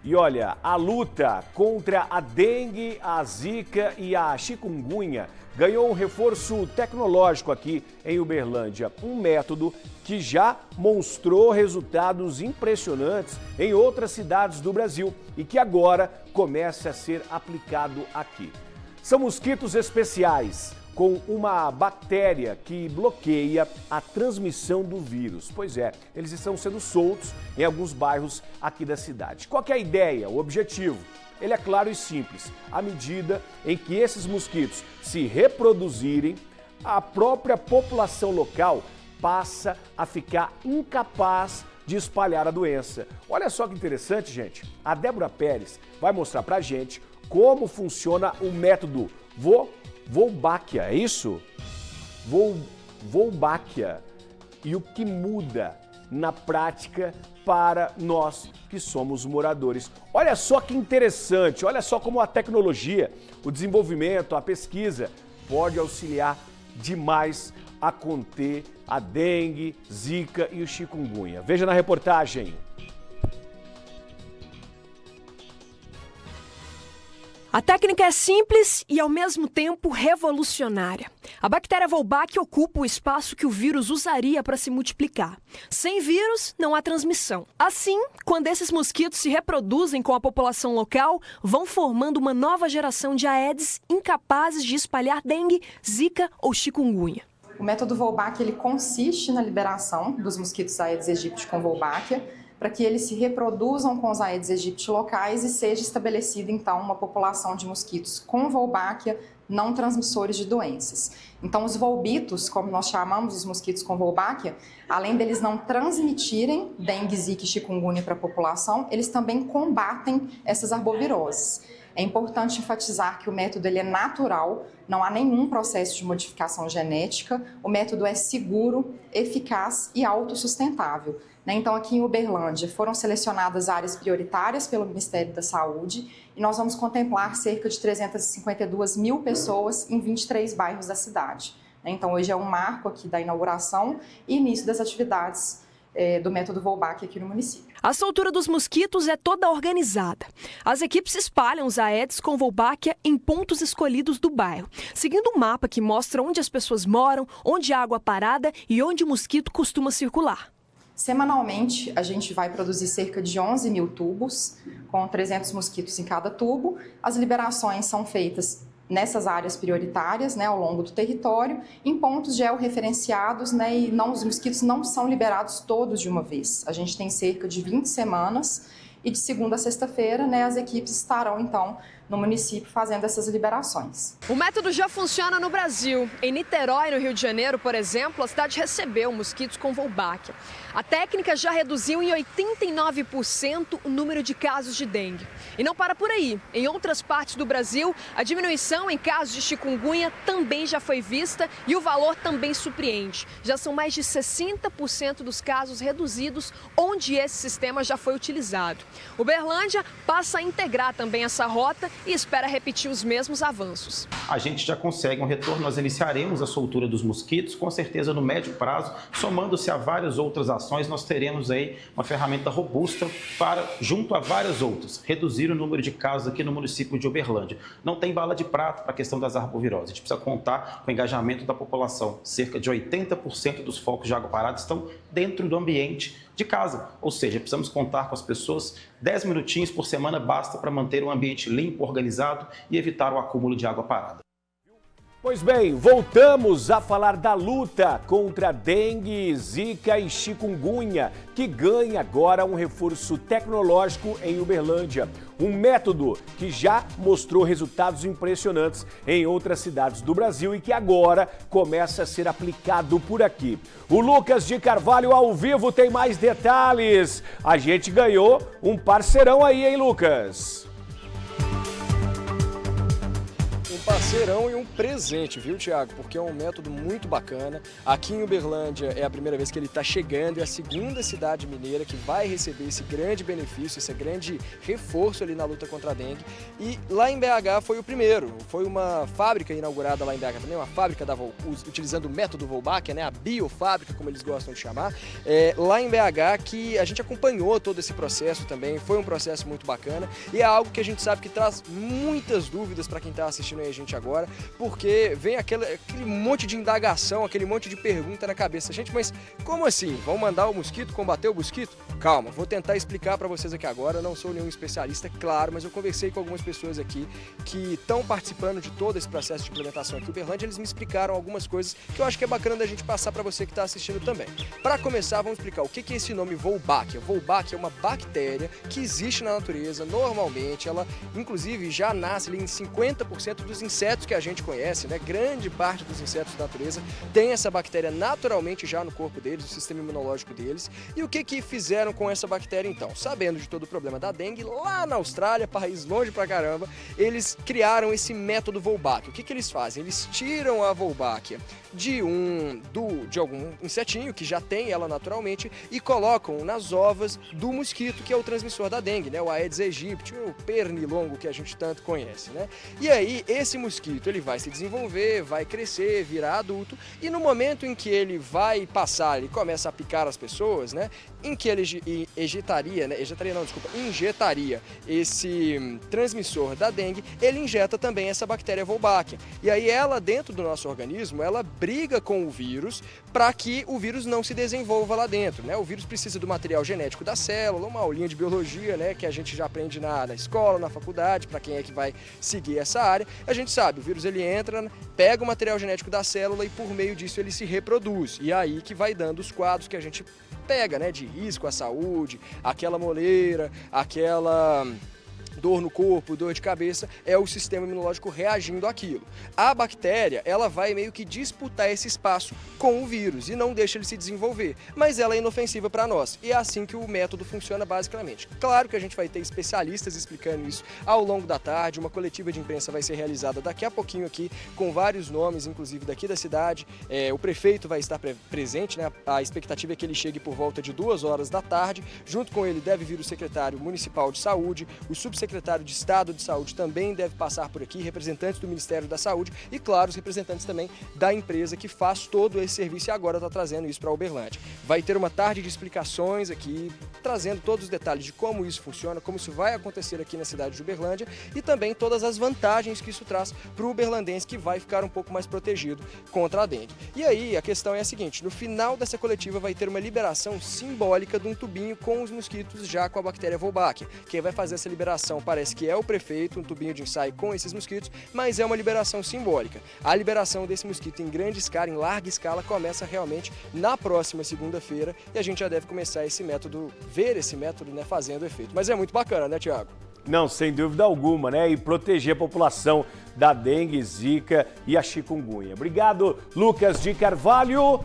E olha, a luta contra a dengue, a zika e a chikungunya ganhou um reforço tecnológico aqui em Uberlândia. Um método que já mostrou resultados impressionantes em outras cidades do Brasil e que agora começa a ser aplicado aqui. São mosquitos especiais com uma bactéria que bloqueia a transmissão do vírus. Pois é, eles estão sendo soltos em alguns bairros aqui da cidade. Qual que é a ideia, o objetivo? Ele é claro e simples. À medida em que esses mosquitos se reproduzirem, a própria população local passa a ficar incapaz de espalhar a doença. Olha só que interessante, gente. A Débora Pérez vai mostrar pra gente como funciona o método Wolbachia, é isso? Wolbachia. E o que muda na prática para nós que somos moradores. Olha só que interessante, olha só como a tecnologia, o desenvolvimento, a pesquisa pode auxiliar demais a conter a dengue, zika e o chikungunya. Veja na reportagem. A técnica é simples e, ao mesmo tempo, revolucionária. A bactéria Wolbachia ocupa o espaço que o vírus usaria para se multiplicar. Sem vírus, não há transmissão. Assim, quando esses mosquitos se reproduzem com a população local, vão formando uma nova geração de Aedes incapazes de espalhar dengue, zika ou chikungunya. O método Wolbachia ele consiste na liberação dos mosquitos Aedes aegypti com Wolbachia, para que eles se reproduzam com os Aedes aegypti locais e seja estabelecida, então, uma população de mosquitos com Wolbachia não transmissores de doenças. Então, os volbitos, como nós chamamos os mosquitos com Wolbachia, além deles não transmitirem dengue, zika e chikungunya para a população, eles também combatem essas arboviroses. É importante enfatizar que o método ele é natural, não há nenhum processo de modificação genética, o método é seguro, eficaz e autossustentável. Então, aqui em Uberlândia, foram selecionadas áreas prioritárias pelo Ministério da Saúde e nós vamos contemplar cerca de 352 mil pessoas em 23 bairros da cidade. Então, hoje é um marco aqui da inauguração e início das atividades do método Wolbachia aqui no município. A soltura dos mosquitos é toda organizada. As equipes espalham os Aedes com Wolbachia em pontos escolhidos do bairro, seguindo um mapa que mostra onde as pessoas moram, onde há água parada e onde o mosquito costuma circular. Semanalmente, a gente vai produzir cerca de 11 mil tubos, com 300 mosquitos em cada tubo. As liberações são feitas nessas áreas prioritárias, ao longo do território, em pontos georreferenciados, e os mosquitos não são liberados todos de uma vez. A gente tem cerca de 20 semanas e de segunda a sexta-feira, as equipes estarão, então, no município fazendo essas liberações. O método já funciona no Brasil. Em Niterói, no Rio de Janeiro, por exemplo, a cidade recebeu mosquitos com Wolbachia. A técnica já reduziu em 89% o número de casos de dengue. E não para por aí. Em outras partes do Brasil, a diminuição em casos de chikungunya também já foi vista e o valor também surpreende. Já são mais de 60% dos casos reduzidos onde esse sistema já foi utilizado. Uberlândia passa a integrar também essa rota e espera repetir os mesmos avanços. A gente já consegue um retorno, nós iniciaremos a soltura dos mosquitos, com certeza no médio prazo, somando-se a várias outras ações, nós teremos aí uma ferramenta robusta para, junto a várias outras, reduzir o número de casos aqui no município de Uberlândia. Não tem bala de prata para a questão das arboviroses, a gente precisa contar com o engajamento da população. Cerca de 80% dos focos de água parada estão dentro do ambiente de casa, ou seja, precisamos contar com as pessoas, 10 minutinhos por semana basta para manter um ambiente limpo, organizado e evitar o acúmulo de água parada. Pois bem, voltamos a falar da luta contra dengue, zika e chikungunya, que ganha agora um reforço tecnológico em Uberlândia. Um método que já mostrou resultados impressionantes em outras cidades do Brasil e que agora começa a ser aplicado por aqui. O Lucas de Carvalho ao vivo tem mais detalhes. A gente ganhou um parceirão aí, hein, Lucas? O parceirão e um presente, viu, Thiago? Porque é um método muito bacana. Aqui em Uberlândia é a primeira vez que ele está chegando, é a segunda cidade mineira que vai receber esse grande benefício, esse grande reforço ali na luta contra a dengue. E lá em BH foi o primeiro, foi uma fábrica inaugurada lá em BH também, uma fábrica utilizando o método Wolbachia, né, a biofábrica, como eles gostam de chamar, lá em BH, que a gente acompanhou todo esse processo também, foi um processo muito bacana e é algo que a gente sabe que traz muitas dúvidas para quem está assistindo aí a gente agora, porque vem aquele monte de indagação, aquele monte de pergunta na cabeça. Gente, mas como assim? Vão mandar o mosquito combater o mosquito? Calma, vou tentar explicar para vocês aqui agora. Eu não sou nenhum especialista, claro, mas eu conversei com algumas pessoas aqui que estão participando de todo esse processo de implementação aqui em Uberlândia. Eles me explicaram algumas coisas que eu acho que é bacana da gente passar para você que está assistindo também. Para começar, vamos explicar o que é esse nome Wolbachia. Wolbachia é uma bactéria que existe na natureza normalmente. Ela, inclusive, já nasce ali em 50% dos insetos que a gente conhece, né? Grande parte dos insetos da natureza tem essa bactéria naturalmente já no corpo deles, no sistema imunológico deles. E o que fizeram com essa bactéria então? Sabendo de todo o problema da dengue, lá na Austrália, país longe pra caramba, eles criaram esse método Wolbachia. O que eles fazem? Eles tiram a Wolbachia de algum insetinho que já tem ela naturalmente e colocam nas ovas do mosquito, que é o transmissor da dengue, né? O Aedes aegypti, o pernilongo que a gente tanto conhece, né? E aí esse mosquito ele vai se desenvolver, vai crescer, virar adulto e no momento em que ele vai passar, ele começa a picar as pessoas, né? Em que ele injetaria esse transmissor da dengue, ele injeta também essa bactéria Wolbachia. E aí ela dentro do nosso organismo, ela briga com o vírus para que o vírus não se desenvolva lá dentro, né? O vírus precisa do material genético da célula, uma aulinha de biologia, né, que a gente já aprende na escola, na faculdade, para quem é que vai seguir essa área. A gente sabe, o vírus ele entra, pega o material genético da célula e por meio disso ele se reproduz. E aí que vai dando os quadros que a gente pega, né, de risco à saúde, aquela moleira, aquela dor no corpo, dor de cabeça, é o sistema imunológico reagindo àquilo. A bactéria, ela vai meio que disputar esse espaço com o vírus e não deixa ele se desenvolver, mas ela é inofensiva para nós. E é assim que o método funciona basicamente. Claro que a gente vai ter especialistas explicando isso ao longo da tarde, uma coletiva de imprensa vai ser realizada daqui a pouquinho aqui, com vários nomes, inclusive daqui da cidade. O prefeito vai estar presente, né? A expectativa é que ele chegue por volta de 2 horas da tarde. Junto com ele deve vir o secretário municipal de saúde, o subsecretário de Estado de Saúde também deve passar por aqui, representantes do Ministério da Saúde e, claro, os representantes também da empresa que faz todo esse serviço e agora está trazendo isso para Uberlândia. Vai ter uma tarde de explicações aqui, trazendo todos os detalhes de como isso funciona, como isso vai acontecer aqui na cidade de Uberlândia e também todas as vantagens que isso traz para o uberlandense, que vai ficar um pouco mais protegido contra a dengue. E aí a questão é a seguinte: no final dessa coletiva vai ter uma liberação simbólica de um tubinho com os mosquitos já com a bactéria Wolbachia. Quem vai fazer essa liberação parece que é o prefeito, um tubinho de ensaio com esses mosquitos, mas é uma liberação simbólica. A liberação desse mosquito em grande escala, em larga escala, começa realmente na próxima segunda-feira e a gente já deve começar esse método, ver esse método, né, fazendo efeito. Mas é muito bacana, né, Thiago? Não, sem dúvida alguma, né? E proteger a população da dengue, zika e a chikungunya. Obrigado, Lucas de Carvalho.